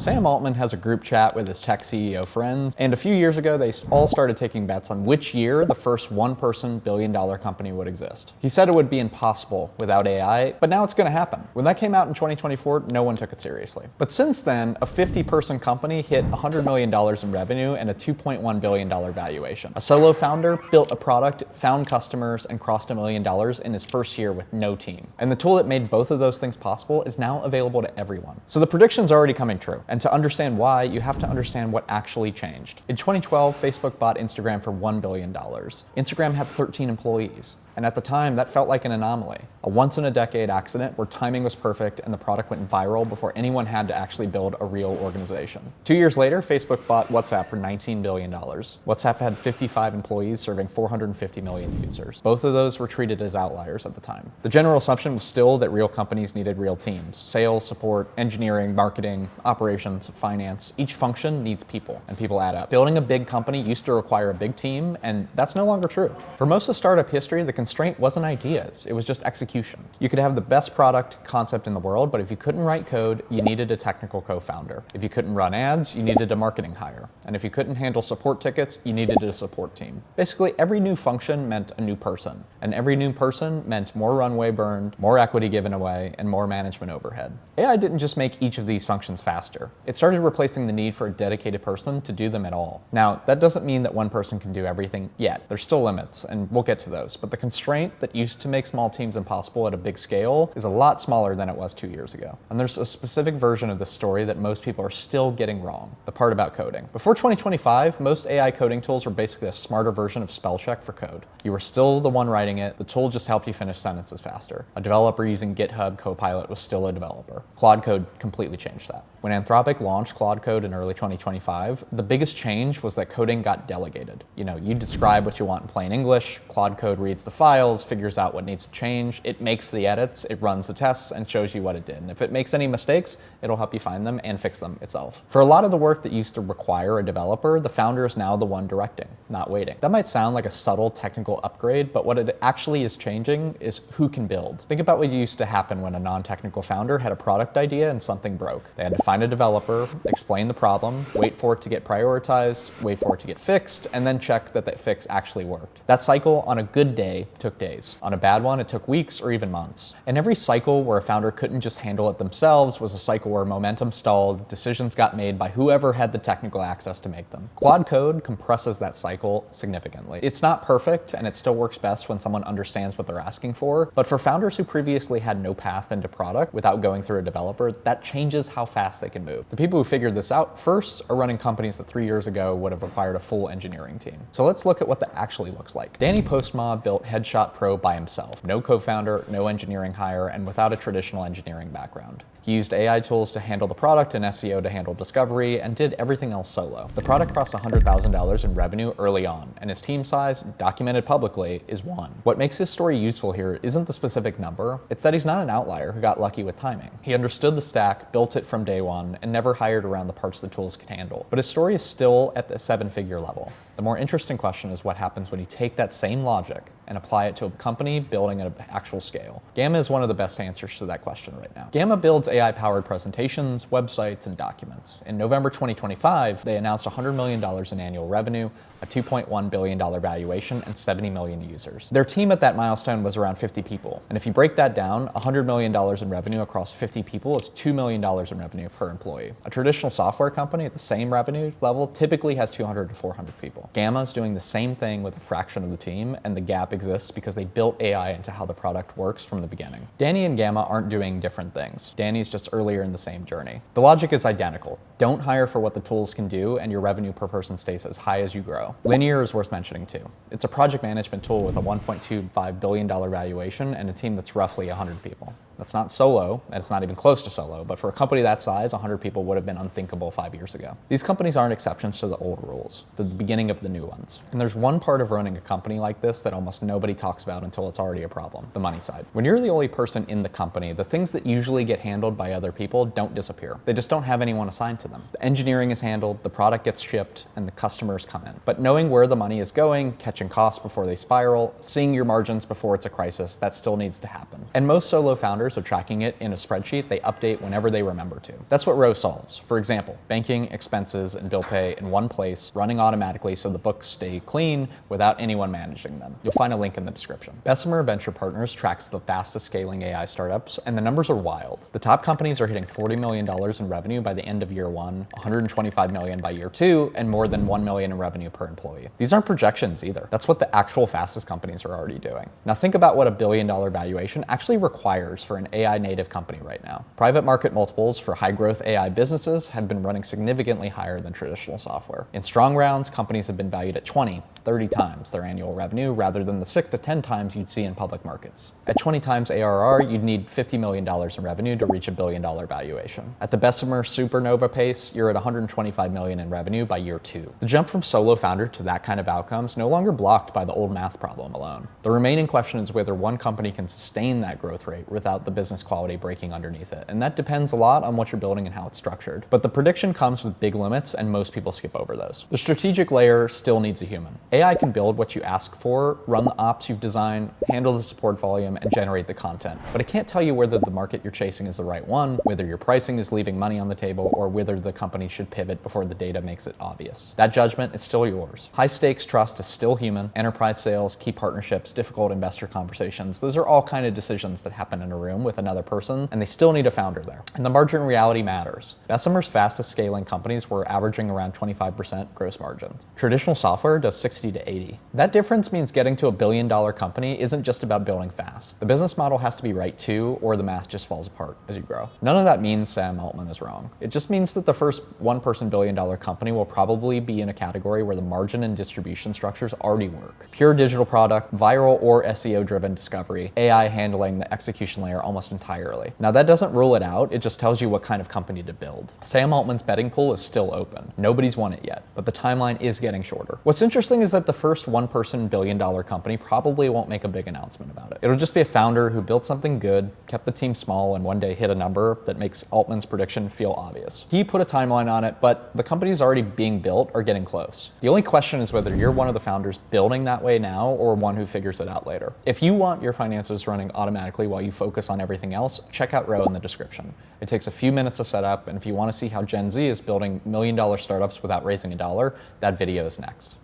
Sam Altman has a group chat with his tech CEO friends, and a few years ago they all started taking bets on which year the first one-person billion-dollar company would exist. He said it would be impossible without AI, but now it's going to happen. When that came out in 2024, no one took it seriously. But since then, a 50-person company hit $100 million in revenue and a $2.1 billion valuation. A solo founder built a product, found customers, and crossed $1 million in his first year with no team. And the tool that made both of those things possible is now available to everyone. So the prediction's already coming true. And to understand why, you have to understand what actually changed. In 2012, Facebook bought Instagram for $1 billion. Instagram had 13 employees. And at the time, that felt like an anomaly, a once-in-a-decade accident where timing was perfect and the product went viral before anyone had to actually build a real organization. 2 years later, Facebook bought WhatsApp for $19 billion. WhatsApp had 55 employees serving 450 million users. Both of those were treated as outliers at the time. The general assumption was still that real companies needed real teams. Sales, support, engineering, marketing, operations, finance. Each function needs people, and people add up. Building a big company used to require a big team, and that's no longer true. For most of startup history, the constraint wasn't ideas, it was just execution. You could have the best product concept in the world, but if you couldn't write code, you needed a technical co-founder. If you couldn't run ads, you needed a marketing hire. And if you couldn't handle support tickets, you needed a support team. Basically, every new function meant a new person. And every new person meant more runway burned, more equity given away, and more management overhead. AI didn't just make each of these functions faster. It started replacing the need for a dedicated person to do them at all. Now, that doesn't mean that one person can do everything yet. There's still limits, and we'll get to those. But the constraint that used to make small teams impossible at a big scale is a lot smaller than it was 2 years ago. And there's a specific version of this story that most people are still getting wrong, the part about coding. Before 2025, most AI coding tools were basically a smarter version of spell check for code. You were still the one writing it, the tool just helped you finish sentences faster. A developer using GitHub Copilot was still a developer. Claude Code completely changed that. When Anthropic launched Claude Code in early 2025, the biggest change was that coding got delegated. You describe what you want in plain English, Claude Code reads the files, figures out what needs to change, it makes the edits, it runs the tests, and shows you what it did. And if it makes any mistakes, it'll help you find them and fix them itself. For a lot of the work that used to require a developer, the founder is now the one directing, not waiting. That might sound like a subtle technical upgrade, but what it actually is changing is who can build. Think about what used to happen when a non-technical founder had a product idea and something broke. They had to find a developer, explain the problem, wait for it to get prioritized, wait for it to get fixed, and then check that that fix actually worked. That cycle on a good day took days. On a bad one, it took weeks or even months. And every cycle where a founder couldn't just handle it themselves was a cycle where momentum stalled, decisions got made by whoever had the technical access to make them. Claude Code compresses that cycle significantly. It's not perfect, and it still works best when someone understands what they're asking for, but for founders who previously had no path into product without going through a developer, that changes how fast they can move. The people who figured this out first are running companies that 3 years ago would have required a full engineering team. So let's look at what that actually looks like. Danny Postma built Headshot Pro by himself. No co-founder, no engineering hire, and without a traditional engineering background. He used AI tools to handle the product and SEO to handle discovery, and did everything else solo. The product crossed $100,000 in revenue early on, and his team size, documented publicly, is 1. What makes his story useful here isn't the specific number, it's that he's not an outlier who got lucky with timing. He understood the stack, built it from day one, and never hired around the parts the tools could handle. But his story is still at the 7-figure level. The more interesting question is what happens when you take that same logic and apply it to a company building at an actual scale. Gamma is one of the best answers to that question right now. Gamma builds AI-powered presentations, websites, and documents. In November 2025, they announced $100 million in annual revenue, a $2.1 billion valuation, and 70 million users. Their team at that milestone was around 50 people. And if you break that down, $100 million in revenue across 50 people is $2 million in revenue per employee. A traditional software company at the same revenue level typically has 200 to 400 people. Gamma is doing the same thing with a fraction of the team, and the gap exists because they built AI into how the product works from the beginning. Danny and Gamma aren't doing different things. Danny's just earlier in the same journey. The logic is identical. Don't hire for what the tools can do, and your revenue per person stays as high as you grow. Linear is worth mentioning too. It's a project management tool with a $1.25 billion valuation and a team that's roughly 100 people. That's not solo, and it's not even close to solo, but for a company that size, 100 people would have been unthinkable 5 years ago. These companies aren't exceptions to the old rules, the beginning of the new ones. And there's one part of running a company like this that almost nobody talks about until it's already a problem, the money side. When you're the only person in the company, the things that usually get handled by other people don't disappear. They just don't have anyone assigned to them. The engineering is handled, the product gets shipped, and the customers come in. But knowing where the money is going, catching costs before they spiral, seeing your margins before it's a crisis, that still needs to happen. And most solo founders matters of tracking it in a spreadsheet they update whenever they remember to. That's what Row solves. For example, banking, expenses, and bill pay in one place, running automatically so the books stay clean without anyone managing them. You'll find a link in the description. Bessemer Venture Partners tracks the fastest scaling AI startups, and the numbers are wild. The top companies are hitting $40 million in revenue by the end of year one, $125 million by year two, and more than $1 million in revenue per employee. These aren't projections either. That's what the actual fastest companies are already doing. Now think about what a billion-dollar valuation actually requires for an AI native company right now. Private market multiples for high growth AI businesses have been running significantly higher than traditional software. In strong rounds, companies have been valued at 20, 30 times their annual revenue rather than the 6 to 10 times you'd see in public markets. At 20 times ARR, you'd need $50 million in revenue to reach a billion-dollar valuation. At the Bessemer Supernova pace, you're at $125 million in revenue by year two. The jump from solo founder to that kind of outcomes no longer blocked by the old math problem alone. The remaining question is whether one company can sustain that growth rate without the business quality breaking underneath it, and that depends a lot on what you're building and how it's structured. But the prediction comes with big limits, and most people skip over those. The strategic layer still needs a human. AI can build what you ask for, run the ops you've designed, handle the support volume, and generate the content. But it can't tell you whether the market you're chasing is the right one, whether your pricing is leaving money on the table, or whether the company should pivot before the data makes it obvious. That judgment is still yours. High stakes trust is still human. Enterprise sales, key partnerships, difficult investor conversations, those are all kind of decisions that happen in a room with another person, and they still need a founder there. And the margin reality matters. Bessemer's fastest scaling companies were averaging around 25% gross margins. Traditional software does 60 to 80. That difference means getting to $1 billion company isn't just about building fast. The business model has to be right too, or the math just falls apart as you grow. None of that means Sam Altman is wrong. It just means that the first one-person billion-dollar company will probably be in a category where the margin and distribution structures already work. Pure digital product, viral or SEO-driven discovery, AI handling the execution layer almost entirely. Now that doesn't rule it out, it just tells you what kind of company to build. Sam Altman's betting pool is still open. Nobody's won it yet, but the timeline is getting shorter. What's interesting is that the first one-person billion-dollar company probably won't make a big announcement about it. It'll just be a founder who built something good, kept the team small, and one day hit a number that makes Altman's prediction feel obvious. He put a timeline on it, but the companies already being built are getting close. The only question is whether you're one of the founders building that way now or one who figures it out later. If you want your finances running automatically while you focus on everything else, check out Row in the description. It takes a few minutes to set up, and if you want to see how Gen Z is building million-dollar startups without raising a dollar, that video is next.